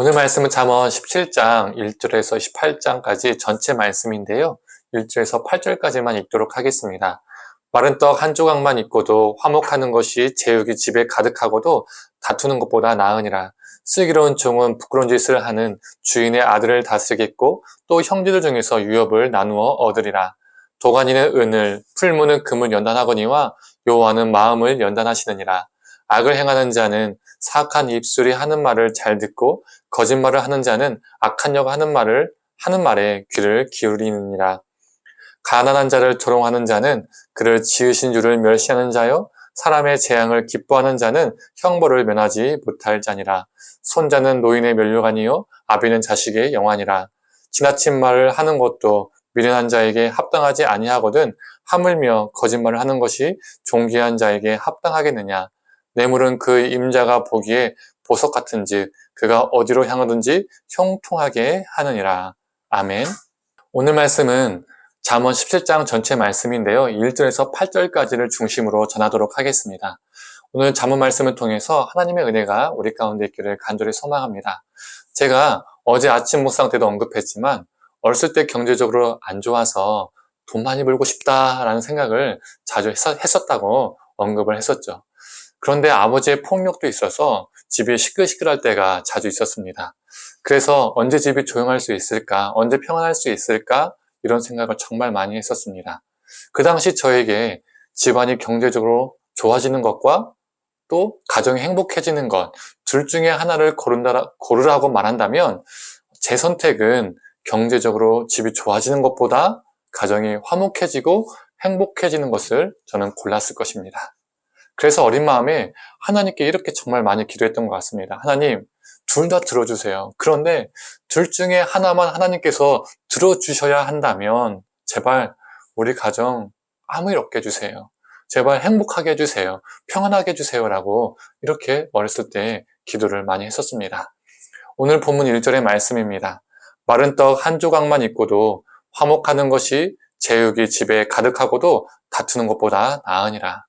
오늘 말씀은 잠언 17장 1절에서 18장까지 전체 말씀인데요. 1절에서 8절까지만 읽도록 하겠습니다. 마른 떡 한 조각만 있고도 화목하는 것이 제육이 집에 가득하고도 다투는 것보다 나으니라. 슬기로운 종은 부끄러운 짓을 하는 주인의 아들을 다스리겠고 또 형제들 중에서 유업을 나누어 얻으리라. 도가니는 은을, 풀무는 금을 연단하거니와 여호와는 마음을 연단하시느니라. 악을 행하는 자는 사악한 입술이 하는 말을 잘 듣고 거짓말을 하는 자는 악한 여가 하는 말에 귀를 기울이느니라. 가난한 자를 조롱하는 자는 그를 지으신 주를 멸시하는 자요, 사람의 재앙을 기뻐하는 자는 형벌을 면하지 못할 자니라. 손자는 노인의 면류관이요 아비는 자식의 영환이라. 지나친 말을 하는 것도 미련한 자에게 합당하지 아니하거든 하물며 거짓말을 하는 것이 존귀한 자에게 합당하겠느냐. 뇌물은 그 임자가 보기에 보석 같은즉 그가 어디로 향하든지 형통하게 하느니라. 아멘. 오늘 말씀은 잠언 17장 전체 말씀인데요. 1절에서 8절까지를 중심으로 전하도록 하겠습니다. 오늘 잠언 말씀을 통해서 하나님의 은혜가 우리 가운데 있기를 간절히 소망합니다. 제가 어제 아침 묵상 때도 언급했지만 어렸을 때 경제적으로 안 좋아서 돈 많이 벌고 싶다라는 생각을 자주 했었다고 언급을 했었죠. 그런데 아버지의 폭력도 있어서 집이 시끌시끌할 때가 자주 있었습니다. 그래서 언제 집이 조용할 수 있을까? 언제 평안할 수 있을까? 이런 생각을 정말 많이 했었습니다. 그 당시 저에게 집안이 경제적으로 좋아지는 것과 또 가정이 행복해지는 것, 둘 중에 하나를 고르라고 말한다면 제 선택은 경제적으로 집이 좋아지는 것보다 가정이 화목해지고 행복해지는 것을 저는 골랐을 것입니다. 그래서 어린 마음에 하나님께 이렇게 정말 많이 기도했던 것 같습니다. 하나님, 둘 다 들어주세요. 그런데 둘 중에 하나만 하나님께서 들어주셔야 한다면 제발 우리 가정 아무 일 없게 해주세요. 제발 행복하게 해주세요. 평안하게 해주세요라고 이렇게 어렸을 때 기도를 많이 했었습니다. 오늘 본문 1절의 말씀입니다. 마른 떡 한 조각만 있고도 화목하는 것이 제육이 집에 가득하고도 다투는 것보다 나으니라.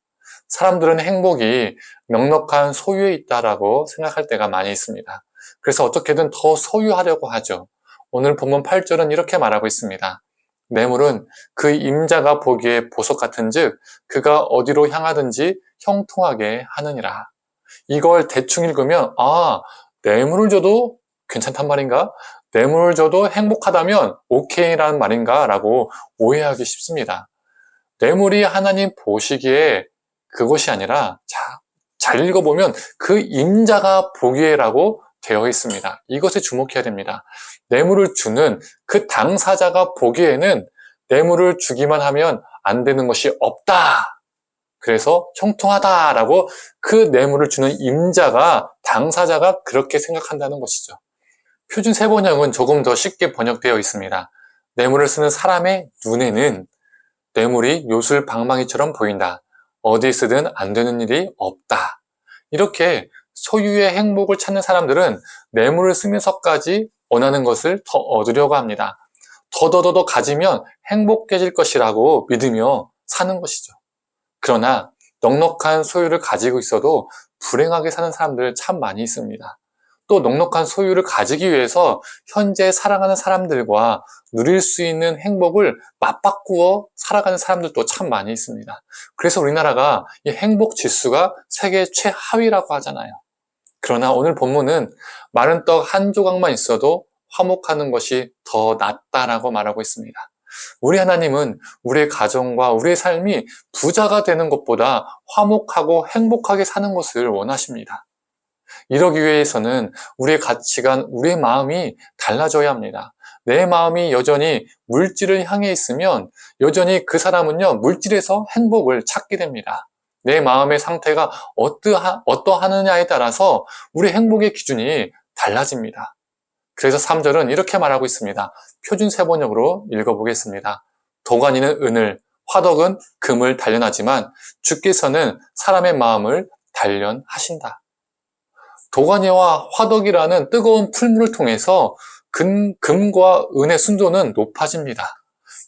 사람들은 행복이 넉넉한 소유에 있다라고 생각할 때가 많이 있습니다. 그래서 어떻게든 더 소유하려고 하죠. 오늘 본문 8절은 이렇게 말하고 있습니다. 뇌물은 그 임자가 보기에 보석 같은즉 그가 어디로 향하든지 형통하게 하느니라. 이걸 대충 읽으면 뇌물을 줘도 괜찮단 말인가? 뇌물을 줘도 행복하다면 오케이라는 말인가? 라고 오해하기 쉽습니다. 뇌물이 하나님 보시기에 그것이 아니라 잘 읽어보면 그 임자가 보기에라고 되어 있습니다. 이것에 주목해야 됩니다. 뇌물을 주는 그 당사자가 보기에는 뇌물을 주기만 하면 안 되는 것이 없다. 그래서 형통하다라고 그 뇌물을 주는 임자가, 당사자가 그렇게 생각한다는 것이죠. 표준 세번역은 조금 더 쉽게 번역되어 있습니다. 뇌물을 쓰는 사람의 눈에는 뇌물이 요술방망이처럼 보인다. 어디 쓰든 안 되는 일이 없다. 이렇게 소유의 행복을 찾는 사람들은 뇌물을 쓰면서까지 원하는 것을 더 얻으려고 합니다. 더더더 가지면 행복해질 것이라고 믿으며 사는 것이죠. 그러나 넉넉한 소유를 가지고 있어도 불행하게 사는 사람들 참 많이 있습니다. 또 넉넉한 소유를 가지기 위해서 현재 살아가는 사람들과 누릴 수 있는 행복을 맞바꾸어 살아가는 사람들도 참 많이 있습니다. 그래서 우리나라가 이 행복 지수가 세계 최하위라고 하잖아요. 그러나 오늘 본문은 마른 떡 한 조각만 있어도 화목하는 것이 더 낫다라고 말하고 있습니다. 우리 하나님은 우리의 가정과 우리의 삶이 부자가 되는 것보다 화목하고 행복하게 사는 것을 원하십니다. 이러기 위해서는 우리의 가치관, 우리의 마음이 달라져야 합니다. 내 마음이 여전히 물질을 향해 있으면 여전히 그 사람은요, 물질에서 행복을 찾게 됩니다. 내 마음의 상태가 어떠하느냐에 따라서 우리 행복의 기준이 달라집니다. 그래서 3절은 이렇게 말하고 있습니다. 표준 세번역으로 읽어보겠습니다. 도가니는 은을, 화덕은 금을 단련하지만 주께서는 사람의 마음을 단련하신다. 도가니와 화덕이라는 뜨거운 풀물을 통해서 금과 은의 순도는 높아집니다.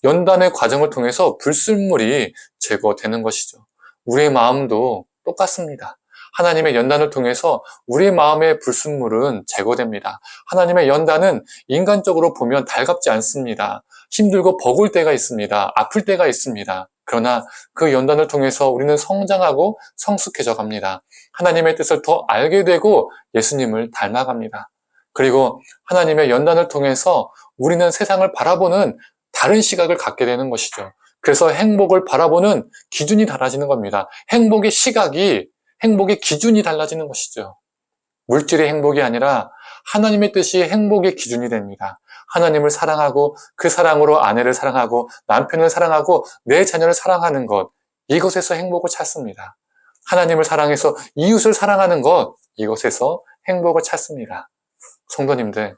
연단의 과정을 통해서 불순물이 제거되는 것이죠. 우리의 마음도 똑같습니다. 하나님의 연단을 통해서 우리 마음의 불순물은 제거됩니다. 하나님의 연단은 인간적으로 보면 달갑지 않습니다. 힘들고 버거울 때가 있습니다. 아플 때가 있습니다. 그러나 그 연단을 통해서 우리는 성장하고 성숙해져 갑니다. 하나님의 뜻을 더 알게 되고 예수님을 닮아갑니다. 그리고 하나님의 연단을 통해서 우리는 세상을 바라보는 다른 시각을 갖게 되는 것이죠. 그래서 행복을 바라보는 기준이 달라지는 겁니다. 행복의 시각이, 행복의 기준이 달라지는 것이죠. 물질의 행복이 아니라 하나님의 뜻이 행복의 기준이 됩니다. 하나님을 사랑하고 그 사랑으로 아내를 사랑하고 남편을 사랑하고 내 자녀를 사랑하는 것, 이것에서 행복을 찾습니다. 하나님을 사랑해서 이웃을 사랑하는 것, 이것에서 행복을 찾습니다. 성도님들,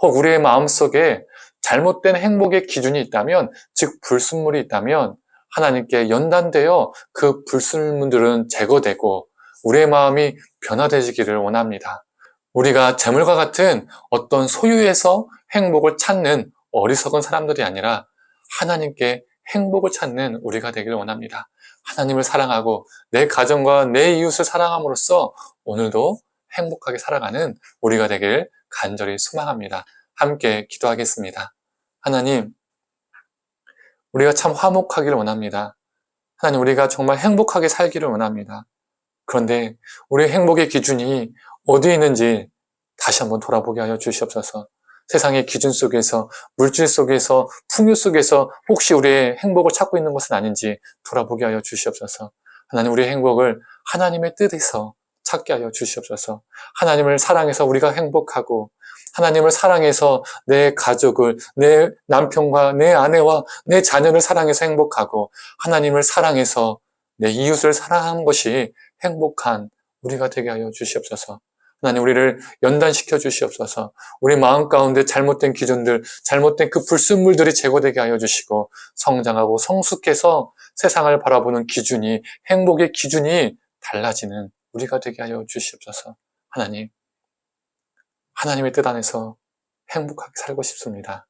혹 우리의 마음속에 잘못된 행복의 기준이 있다면, 즉 불순물이 있다면 하나님께 연단되어 그 불순물들은 제거되고 우리의 마음이 변화되기를 원합니다. 우리가 재물과 같은 어떤 소유에서 행복을 찾는 어리석은 사람들이 아니라 하나님께 행복을 찾는 우리가 되기를 원합니다. 하나님을 사랑하고 내 가정과 내 이웃을 사랑함으로써 오늘도 행복하게 살아가는 우리가 되길 간절히 소망합니다. 함께 기도하겠습니다. 하나님, 우리가 참 화목하기를 원합니다. 하나님, 우리가 정말 행복하게 살기를 원합니다. 그런데 우리의 행복의 기준이 어디에 있는지 다시 한번 돌아보게 하여 주시옵소서. 세상의 기준 속에서, 물질 속에서, 풍요 속에서 혹시 우리의 행복을 찾고 있는 것은 아닌지 돌아보게 하여 주시옵소서. 하나님, 우리의 행복을 하나님의 뜻에서 찾게 하여 주시옵소서. 하나님을 사랑해서 우리가 행복하고, 하나님을 사랑해서 내 가족을, 내 남편과 내 아내와 내 자녀를 사랑해서 행복하고, 하나님을 사랑해서 내 이웃을 사랑하는 것이 행복한 우리가 되게 하여 주시옵소서. 하나님, 우리를 연단시켜 주시옵소서. 우리 마음 가운데 잘못된 기준들, 잘못된 그 불순물들이 제거되게 하여 주시고 성장하고 성숙해서 세상을 바라보는 기준이, 행복의 기준이 달라지는 우리가 되게 하여 주시옵소서. 하나님, 하나님의 뜻 안에서 행복하게 살고 싶습니다.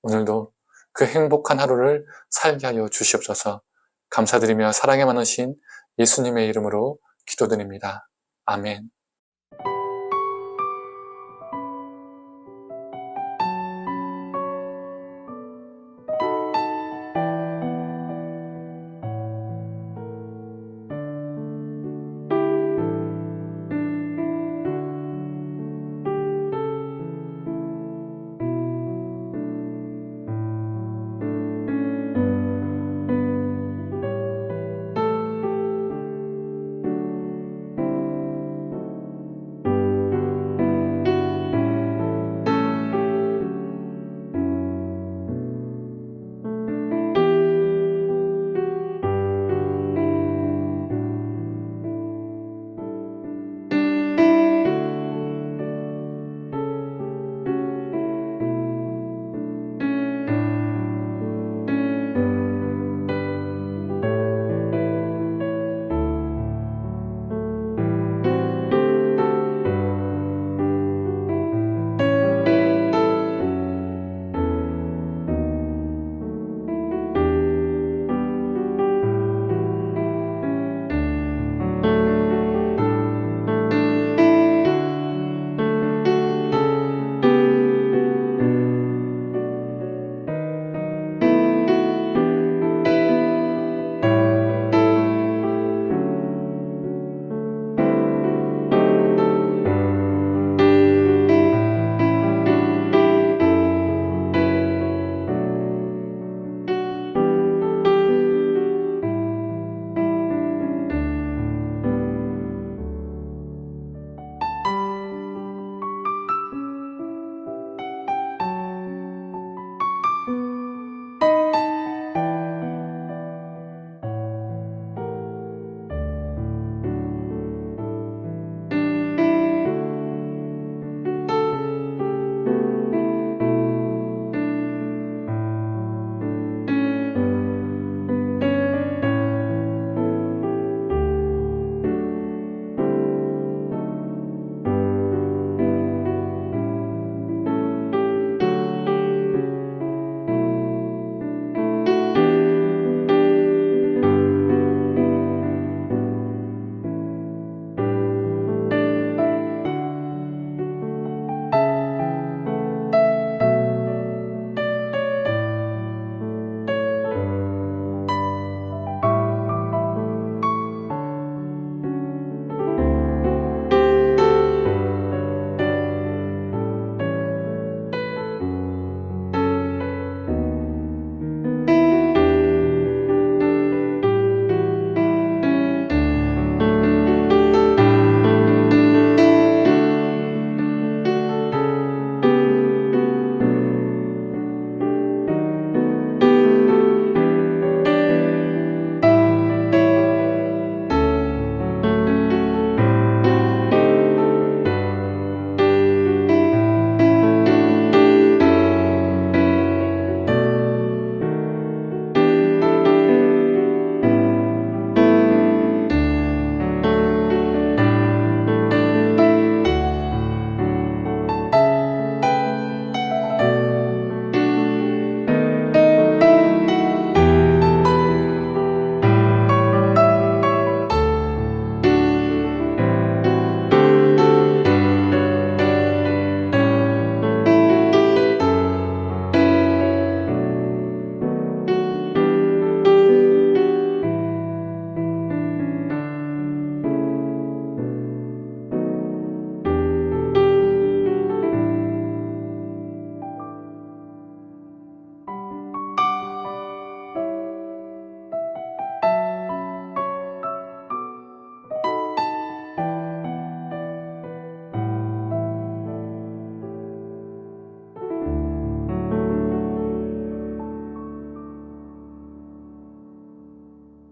오늘도 그 행복한 하루를 살게 하여 주시옵소서. 감사드리며 사랑에 많으신 예수님의 이름으로 기도드립니다. 아멘.